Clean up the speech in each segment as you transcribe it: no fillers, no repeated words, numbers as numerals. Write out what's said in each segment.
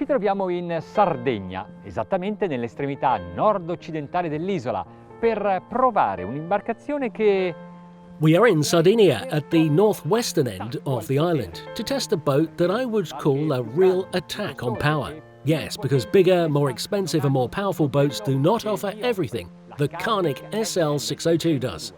Ci troviamo in Sardegna, esattamente nell'estremità nord-occidentale dell'isola, per provare un'imbarcazione che... We are in Sardinia at the northwestern end of the island to test a boat that I would call a real attack on power. Yes, because bigger, more expensive and more powerful boats do not offer everything the KARNIC SL602 does.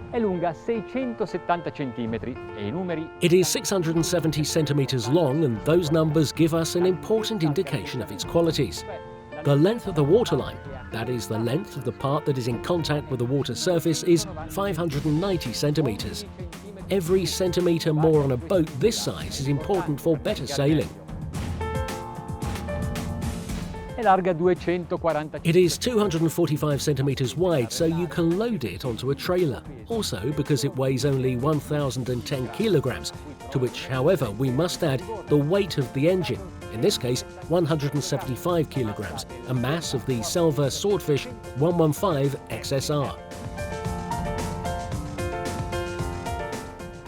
È lunga 670 centimetri e I numeri... It is 670 centimeters long, and those numbers give us an important indication of its qualities. The length of the waterline, that is the length of the part that is in contact with the water surface, is 590 centimeters. Every centimetre more on a boat this size is important for better sailing. È larga 240. It is 245 centimetres wide, so you can load it onto a trailer. Also, because it weighs only 1,010 kilograms, to which, however, we must add the weight of the engine, in this case 175 kilograms, a mass of the Selva Swordfish 115 XSR.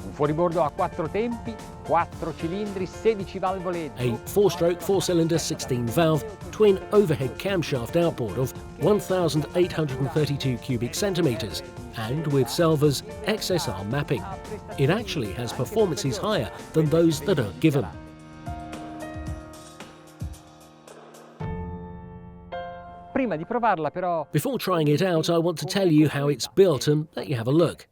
Un fuoribordo a 4 tempi, 4 cilindri, 16 valvole. A 4-stroke, 4-cylinder, 16-valve, twin overhead camshaft outboard of 1,832 cubic centimetres, and with Selva's XSR mapping. It actually has performances higher than those that are given. Prima di provarla, però... Before trying it out, I want to tell you how it's built and let you have a look.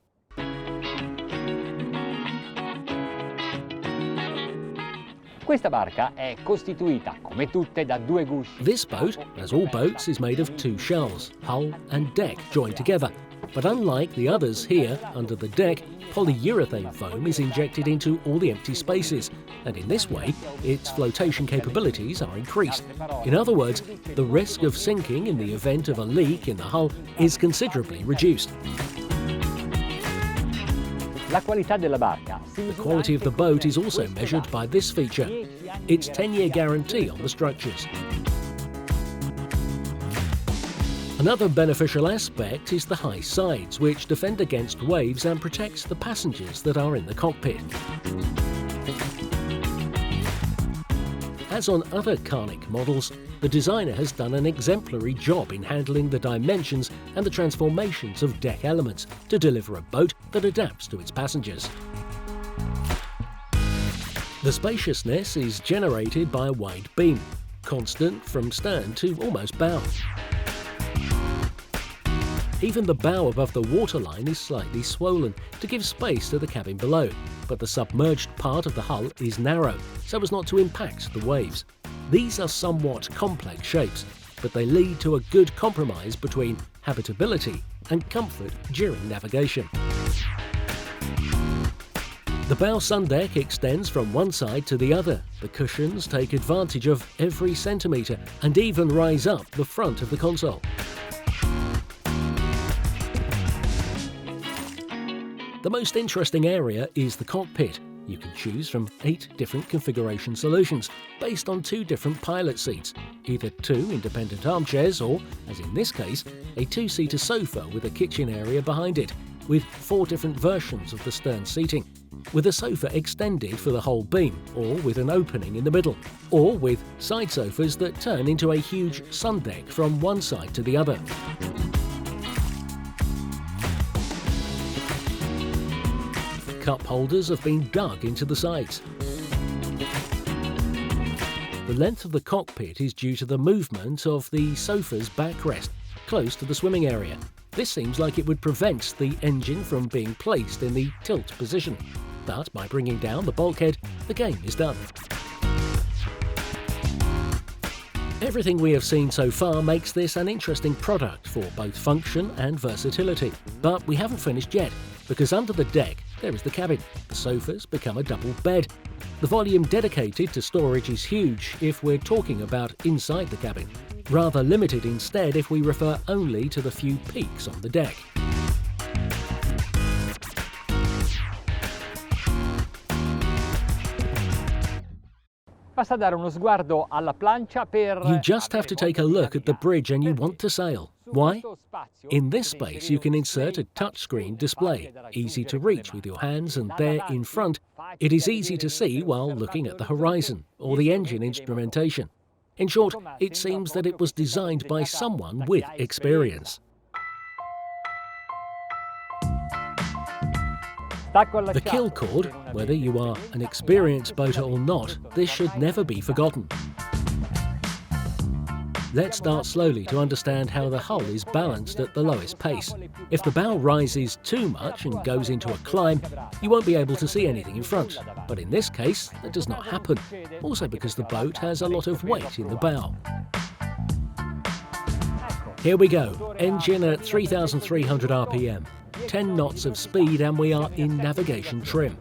Questa barca è costituita, come tutte, da 2 gusci. This boat, as all boats, is made of 2 shells, hull and deck joined together. But unlike the others here, under the deck, polyurethane foam is injected into all the empty spaces, and in this way, its flotation capabilities are increased. In other words, the risk of sinking in the event of a leak in the hull is considerably reduced. La qualità della barca. The quality of the boat is also measured by this feature, its 10-year guarantee on the structures. Another beneficial aspect is the high sides, which defend against waves and protects the passengers that are in the cockpit. As on other KARNIC models, the designer has done an exemplary job in handling the dimensions and the transformations of deck elements to deliver a boat that adapts to its passengers. The spaciousness is generated by a wide beam, constant from stern to almost bow. Even the bow above the waterline is slightly swollen to give space to the cabin below, but the submerged part of the hull is narrow, so as not to impact the waves. These are somewhat complex shapes, but they lead to a good compromise between habitability and comfort during navigation. The bow sun deck extends from one side to the other. The cushions take advantage of every centimetre and even rise up the front of the console. The most interesting area is the cockpit. You can choose from 8 different configuration solutions based on 2 different pilot seats, either 2 independent armchairs or, as in this case, a 2-seater sofa with a kitchen area behind it, with 4 different versions of the stern seating, with a sofa extended for the whole beam, or with an opening in the middle, or with side sofas that turn into a huge sun deck from one side to the other. Cup holders have been dug into the sides. The length of the cockpit is due to the movement of the sofa's backrest, close to the swimming area. This seems like it would prevent the engine from being placed in the tilt position. But by bringing down the bulkhead, the game is done. Everything we have seen so far makes this an interesting product for both function and versatility. But we haven't finished yet, because under the deck there is the cabin. The sofas become a double bed. The volume dedicated to storage is huge if we're talking about inside the cabin, rather limited instead if we refer only to the few peaks on the deck. Basta dare uno sguardo alla plancia per You just have to take a look at the bridge and you want to sail. Why? In this space you can insert a touchscreen display, easy to reach with your hands, and there in front it is easy to see while looking at the horizon or the engine instrumentation. In short, it seems that it was designed by someone with experience. The kill cord, whether you are an experienced boater or not, this should never be forgotten. Let's start slowly to understand how the hull is balanced at the lowest pace. If the bow rises too much and goes into a climb, you won't be able to see anything in front. But in this case, that does not happen, also because the boat has a lot of weight in the bow. Here we go, engine at 3,300 RPM, 10 knots of speed, and we are in navigation trim.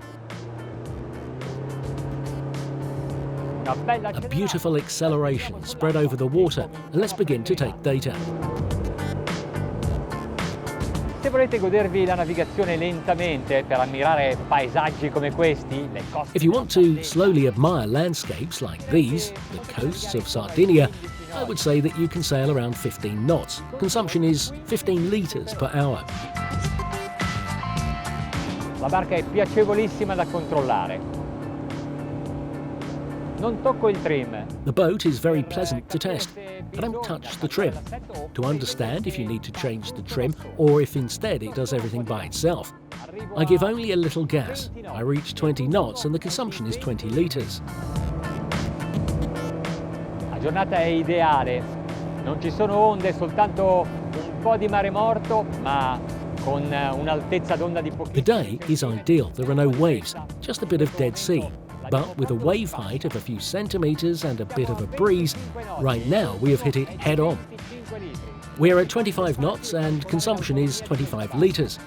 A beautiful acceleration spread over the water, and let's begin to take data. Se volete godervi la navigazione lentamente per ammirare paesaggi come questi, le coste. If you want to slowly admire landscapes like these, the coasts of Sardinia, I would say that you can sail around 15 knots. Consumption is 15 litres per hour. La barca è piacevolissima da controllare. Non tocco il trim. The boat is very pleasant to test. I don't touch the trim to understand if you need to change the trim or if instead it does everything by itself. I give only a little gas. I reach 20 knots and the consumption is 20 litres. La giornata è ideale. Non ci sono onde, soltanto un po' di mare morto, ma con un'altezza d'onda di pochissimo. The day is ideal. There are no waves, just a bit of dead sea. But with a wave height of a few centimetres and a bit of a breeze, right now we have hit it head on. We're at 25 knots and consumption is 25 litres.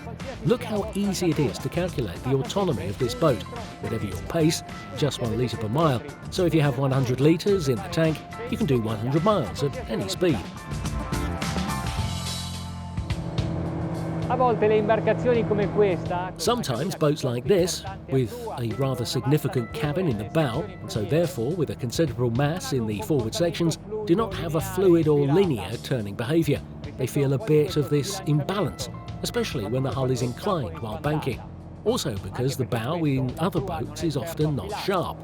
Look how easy it is to calculate the autonomy of this boat. Whatever your pace, just 1 litre per mile. So if you have 100 litres in the tank, you can do 100 miles at any speed. A volte le imbarcazioni come questa. Sometimes boats like this, with a rather significant cabin in the bow, and so therefore with a considerable mass in the forward sections, do not have a fluid or linear turning behaviour. They feel a bit of this imbalance, especially when the hull is inclined while banking. Also because the bow in other boats is often not sharp.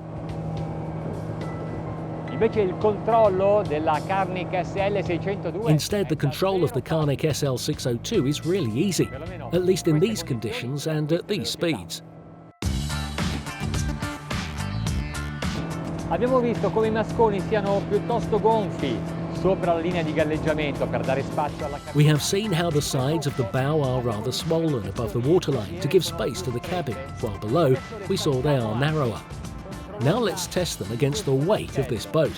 Invece il controllo della KARNIC SL602. Instead, the control of the KARNIC SL602 is really easy, at least in these conditions and at these speeds. Abbiamo visto come i masconi siano piuttosto gonfi sopra la linea di galleggiamento per dare spazio alla cabina. We have seen how the sides of the bow are rather swollen above the waterline to give space to the cabin, while below we saw they are narrower. Now let's test them against the weight of this boat.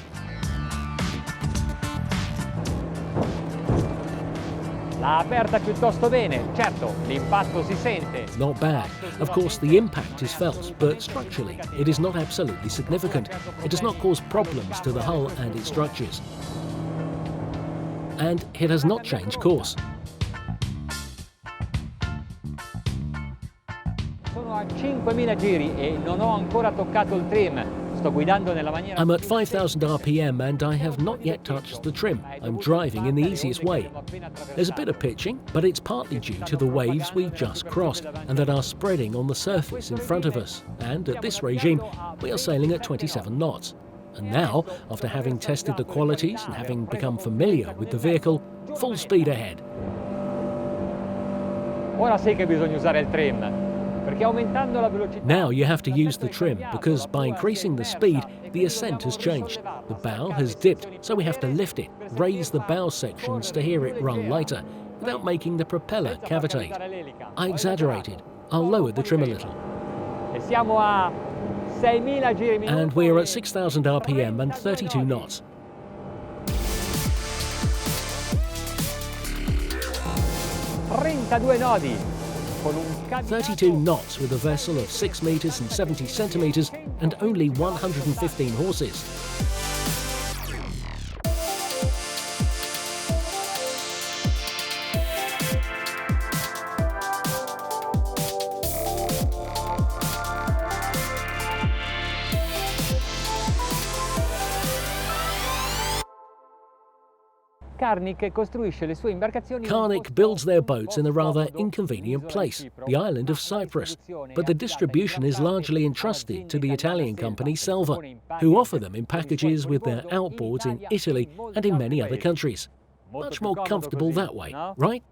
L'ha aperta piuttosto bene, certo, l'impatto si sente. Not bad. Of course, the impact is felt, but structurally, it is not absolutely significant. It does not cause problems to the hull and its structures. And it has not changed course. Sono a 5.000 giri e non ho ancora toccato il trim. Sto guidando nella maniera. I'm at 5,000 RPM and I have not yet touched the trim. I'm driving in the easiest way. There's a bit of pitching, but it's partly due to the waves we've just crossed and that are spreading on the surface in front of us. And at this regime, we are sailing at 27 knots. And now, after having tested the qualities and having become familiar with the vehicle, full speed ahead. Ora sì che bisogna usare il trim. Perché aumentando la velocità. Now you have to use the trim because by increasing the speed, the ascent has changed. The bow has dipped, so we have to lift it, raise the bow sections to hear it run lighter, without making the propeller cavitate. I exaggerated. I'll lower the trim a little. E siamo a 6.000 giri minuto. And we are at 6,000 RPM and 32 knots. Nodi. 32 knots with a vessel of 6 metres and 70 centimetres and only 115 horses. KARNIC costruisce le sue imbarcazioni in un KARNIC posto builds their un po' boats in a rather scomodo, inconvenient un'isola place, di Cipro, the island of ma la Cyprus. distribuzione But the è affidata in distribution gran is parte largely alle entrusted to the aziende Italian dalla company selva, che Selva, propone in who package offer them in con i packages fuori with their bordo in outboards in Italia e Italy in molti and in altri many other paesi. countries. Molto Much più more comodo comfortable così, that way, no? right?